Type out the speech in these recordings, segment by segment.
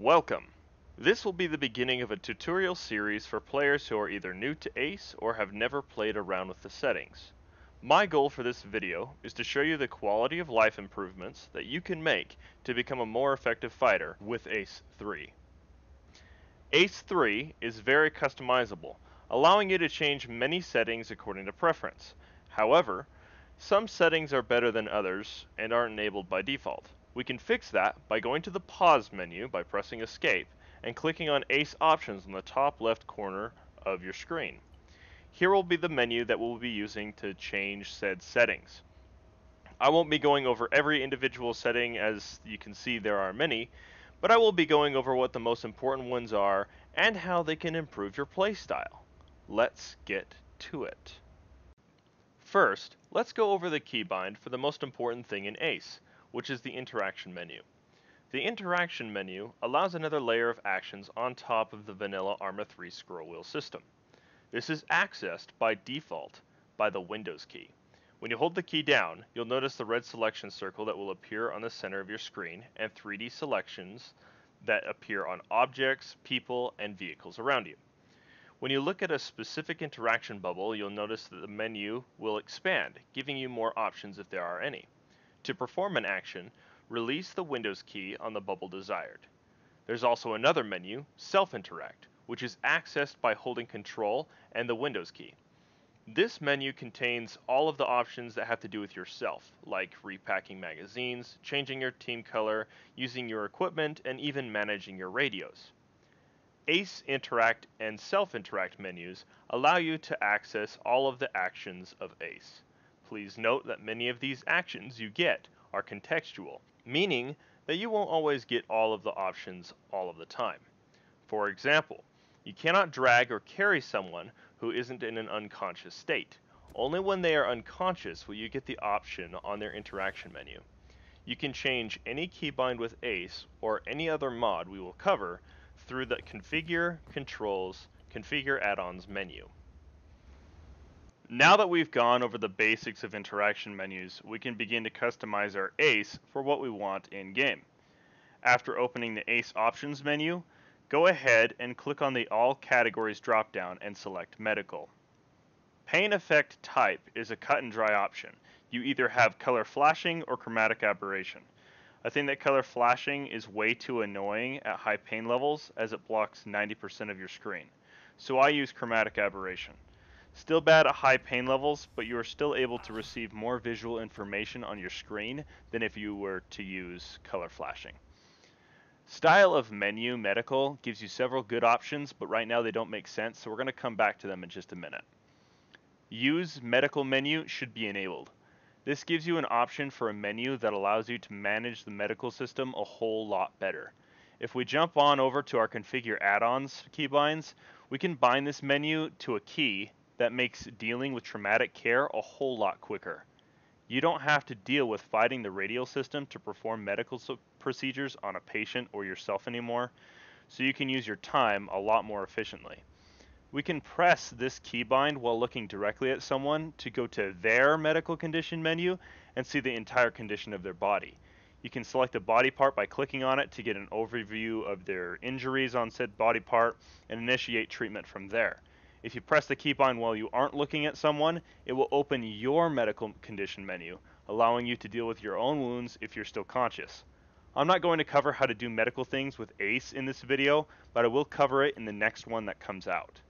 Welcome! This will be the beginning of a tutorial series for players who are either new to ACE or have never played around with the settings. My goal for this video is to show you the quality of life improvements that you can make to become a more effective fighter with ACE 3. ACE 3 is very customizable, allowing you to change many settings according to preference. However, some settings are better than others and aren't enabled by default. We can fix that by going to the pause menu by pressing escape and clicking on ACE options on the top left corner of your screen. Here will be the menu that we'll be using to change said settings. I won't be going over every individual setting, as you can see there are many, but I will be going over what the most important ones are and how they can improve your playstyle. Let's get to it. First, let's go over the keybind for the most important thing in ACE, which is the interaction menu. The interaction menu allows another layer of actions on top of the vanilla Arma 3 scroll wheel system. This is accessed by default by the Windows key. When you hold the key down, you'll notice the red selection circle that will appear on the center of your screen and 3D selections that appear on objects, people, and vehicles around you. When you look at a specific interaction bubble, you'll notice that the menu will expand, giving you more options if there are any. To perform an action, release the Windows key on the bubble desired. There's also another menu, Self-Interact, which is accessed by holding Control and the Windows key. This menu contains all of the options that have to do with yourself, like repacking magazines, changing your team color, using your equipment, and even managing your radios. ACE Interact and Self-Interact menus allow you to access all of the actions of ACE. Please note that many of these actions you get are contextual, meaning that you won't always get all of the options all of the time. For example, you cannot drag or carry someone who isn't in an unconscious state. Only when they are unconscious will you get the option on their interaction menu. You can change any keybind with ACE or any other mod we will cover through the Configure, Controls, Configure Add-ons menu. Now that we've gone over the basics of interaction menus, we can begin to customize our ACE for what we want in-game. After opening the ACE Options menu, go ahead and click on the All Categories drop-down and select Medical. Pain Effect Type is a cut-and-dry option. You either have color flashing or chromatic aberration. I think that color flashing is way too annoying at high pain levels as it blocks 90% of your screen. So I use chromatic aberration. Still bad at high pain levels, but you are still able to receive more visual information on your screen than if you were to use color flashing. Style of menu medical gives you several good options, but right now they don't make sense, so we're going to come back to them in just a minute. Use medical menu should be enabled. This gives you an option for a menu that allows you to manage the medical system a whole lot better. If we jump on over to our Configure Add-ons keybinds, we can bind this menu to a key that makes dealing with traumatic care a whole lot quicker. You don't have to deal with fighting the radial system to perform medical procedures on a patient or yourself anymore, so you can use your time a lot more efficiently. We can press this keybind while looking directly at someone to go to their medical condition menu and see the entire condition of their body. You can select a body part by clicking on it to get an overview of their injuries on said body part and initiate treatment from there. If you press the keybind while you aren't looking at someone, it will open your medical condition menu, allowing you to deal with your own wounds if you're still conscious. I'm not going to cover how to do medical things with ACE in this video, but I will cover it in the next one that comes out.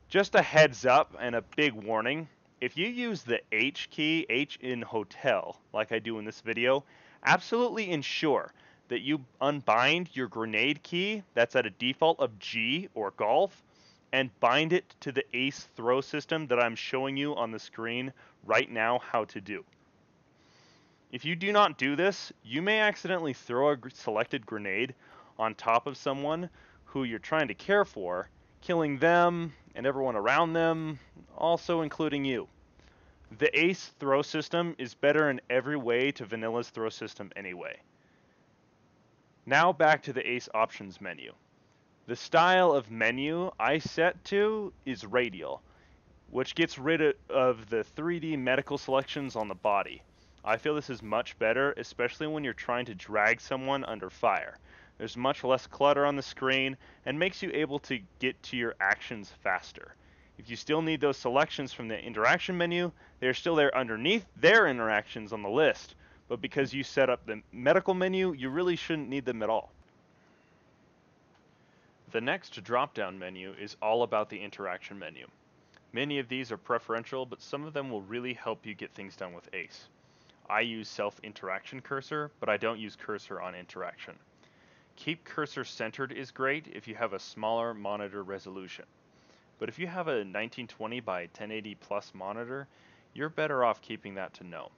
Just a heads up and a big warning, if you use the H key, H in hotel, like I do in this video, absolutely ensure that you unbind your grenade key that's at a default of G or golf and bind it to the ACE throw system that I'm showing you on the screen right now how to do. If you do not do this, you may accidentally throw a selected grenade on top of someone who you're trying to care for, killing them and everyone around them, also including you. The ACE throw system is better in every way to Vanilla's throw system anyway. Now back to the ACE options menu. The style of menu I set to is radial, which gets rid of the 3D medical selections on the body. I feel this is much better, especially when you're trying to drag someone under fire. There's much less clutter on the screen and makes you able to get to your actions faster. If you still need those selections from the interaction menu, they're still there underneath their interactions on the list, but because you set up the medical menu, you really shouldn't need them at all. The next drop-down menu is all about the interaction menu. Many of these are preferential, but some of them will really help you get things done with ACE. I use self-interaction cursor, but I don't use cursor on interaction. Keep cursor centered is great if you have a smaller monitor resolution. But if you have a 1920 by 1080 plus monitor, you're better off keeping that to no.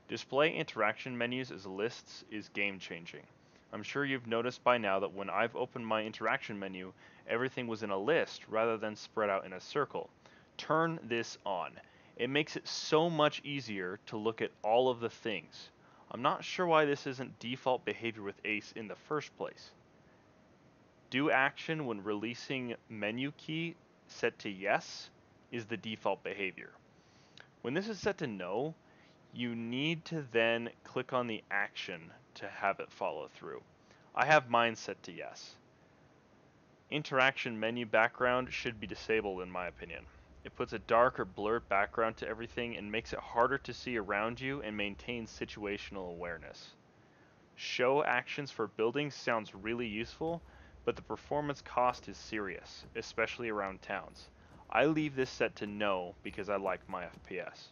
Display interaction menus as lists is game changing. I'm sure you've noticed by now that when I've opened my interaction menu, everything was in a list rather than spread out in a circle. Turn this on. It makes it so much easier to look at all of the things. I'm not sure why this isn't default behavior with ACE in the first place. Do action when releasing menu key set to yes is the default behavior. When this is set to no, you need to then click on the action to have it follow through. I have mine set to yes. Interaction menu background should be disabled in my opinion. It puts a dark or blurred background to everything and makes it harder to see around you and maintain situational awareness. Show actions for buildings sounds really useful, but the performance cost is serious, especially around towns. I leave this set to no because I like my FPS.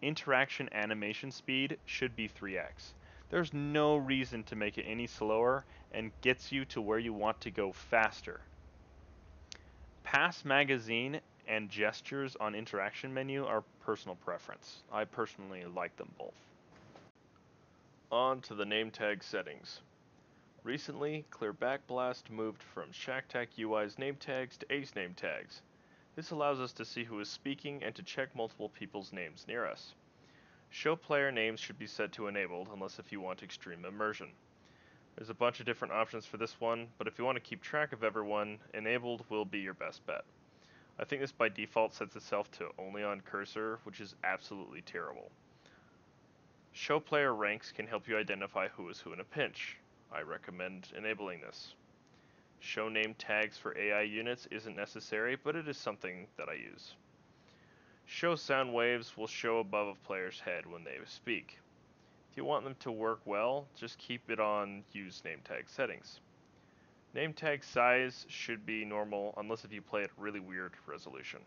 Interaction animation speed should be 3x. There's no reason to make it any slower and gets you to where you want to go faster. Pass magazine and gestures on interaction menu are personal preference. I personally like them both. On to the name tag settings. Recently, Clear Backblast moved from ShackTac UI's name tags to ACE name tags. This allows us to see who is speaking and to check multiple people's names near us. Show player names should be set to enabled unless if you want extreme immersion. There's a bunch of different options for this one, but if you want to keep track of everyone, enabled will be your best bet. I think this by default sets itself to only on cursor, which is absolutely terrible. Show player ranks can help you identify who is who in a pinch. I recommend enabling this. Show name tags for AI units isn't necessary, but it is something that I use. Show sound waves will show above a player's head when they speak. If you want them to work well, just keep it on use name tag settings. Name tag size should be normal unless if you play at really weird resolution.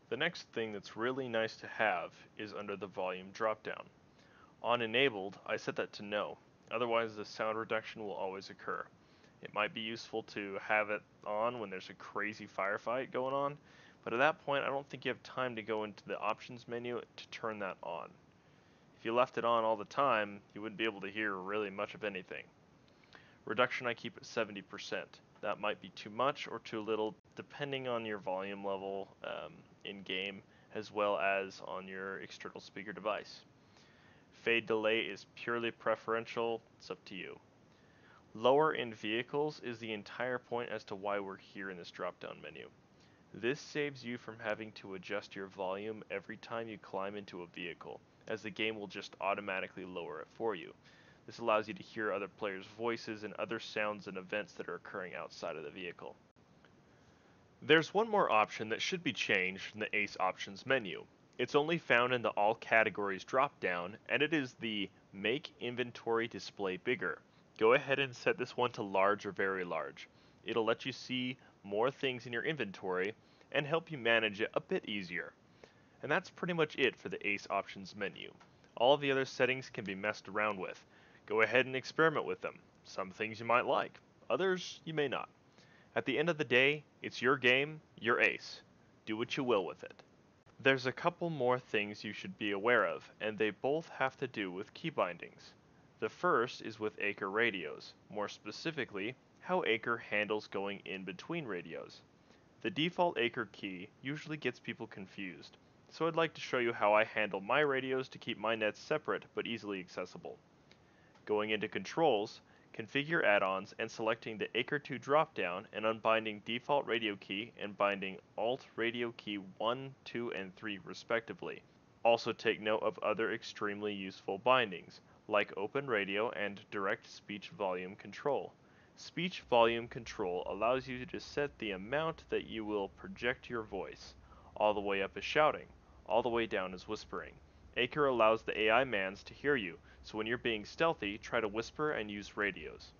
The next thing that's really nice to have is under the volume dropdown. On enabled, I set that to no, otherwise the sound reduction will always occur. It might be useful to have it on when there's a crazy firefight going on, but at that point I don't think you have time to go into the options menu to turn that on. If you left it on all the time, you wouldn't be able to hear really much of anything. Reduction I keep at 70%. That might be too much or too little depending on your volume level in game as well as on your external speaker device. Fade delay is purely preferential, it's up to you. Lower in vehicles is the entire point as to why we're here in this drop-down menu. This saves you from having to adjust your volume every time you climb into a vehicle, as the game will just automatically lower it for you. This allows you to hear other players' voices and other sounds and events that are occurring outside of the vehicle. There's one more option that should be changed in the ACE options menu. It's only found in the All Categories drop-down, and it is the Make Inventory Display Bigger. Go ahead and set this one to large or very large. It'll let you see more things in your inventory and help you manage it a bit easier. And that's pretty much it for the ACE options menu. All of the other settings can be messed around with. Go ahead and experiment with them. Some things you might like, others you may not. At the end of the day, it's your game, your ACE. Do what you will with it. There's a couple more things you should be aware of, and they both have to do with key bindings. The first is with Acre radios, more specifically, how Acre handles going in between radios. The default Acre key usually gets people confused, so I'd like to show you how I handle my radios to keep my nets separate but easily accessible. Going into controls, configure add-ons and selecting the Acre 2 dropdown and unbinding default radio key and binding alt radio key 1, 2, and 3 respectively. Also take note of other extremely useful bindings. like open radio and direct speech volume control. Speech volume control allows you to set the amount that you will project your voice. All the way up is shouting, all the way down is whispering. Acre allows the AI mans to hear you, so when you're being stealthy, try to whisper and use radios.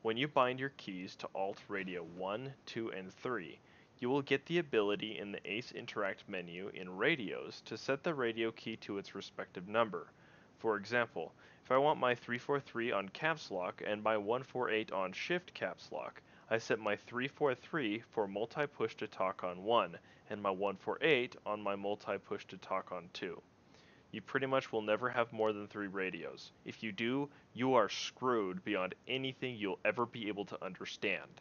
When you bind your keys to Alt Radio 1, 2, and 3, you will get the ability in the ACE Interact menu in Radios to set the radio key to its respective number. For example, if I want my 343 on caps lock and my 148 on shift caps lock, I set my 343 for multi-push to talk on 1, and my 148 on my multi-push to talk on 2. You pretty much will never have more than 3 radios. If you do, you are screwed beyond anything you'll ever be able to understand.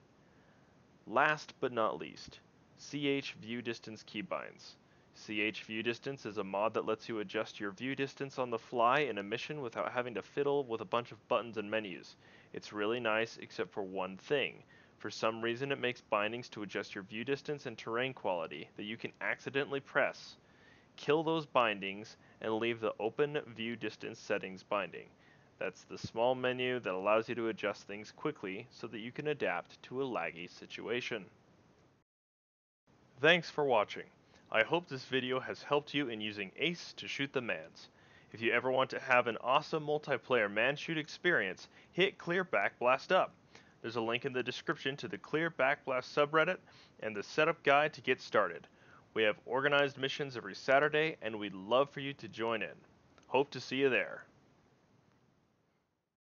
Last but not least, CH View Distance Keybinds. CH View Distance is a mod that lets you adjust your view distance on the fly in a mission without having to fiddle with a bunch of buttons and menus. It's really nice except for one thing. For some reason it makes bindings to adjust your view distance and terrain quality that you can accidentally press. Kill those bindings and leave the Open View Distance Settings binding. That's the small menu that allows you to adjust things quickly so that you can adapt to a laggy situation. Thanks for watching. I hope this video has helped you in using ACE to shoot the mans. If you ever want to have an awesome multiplayer man shoot experience, hit Clear Backblast up. There's a link in the description to the Clear Backblast subreddit and the setup guide to get started. We have organized missions every Saturday, and we'd love for you to join in. Hope to see you there.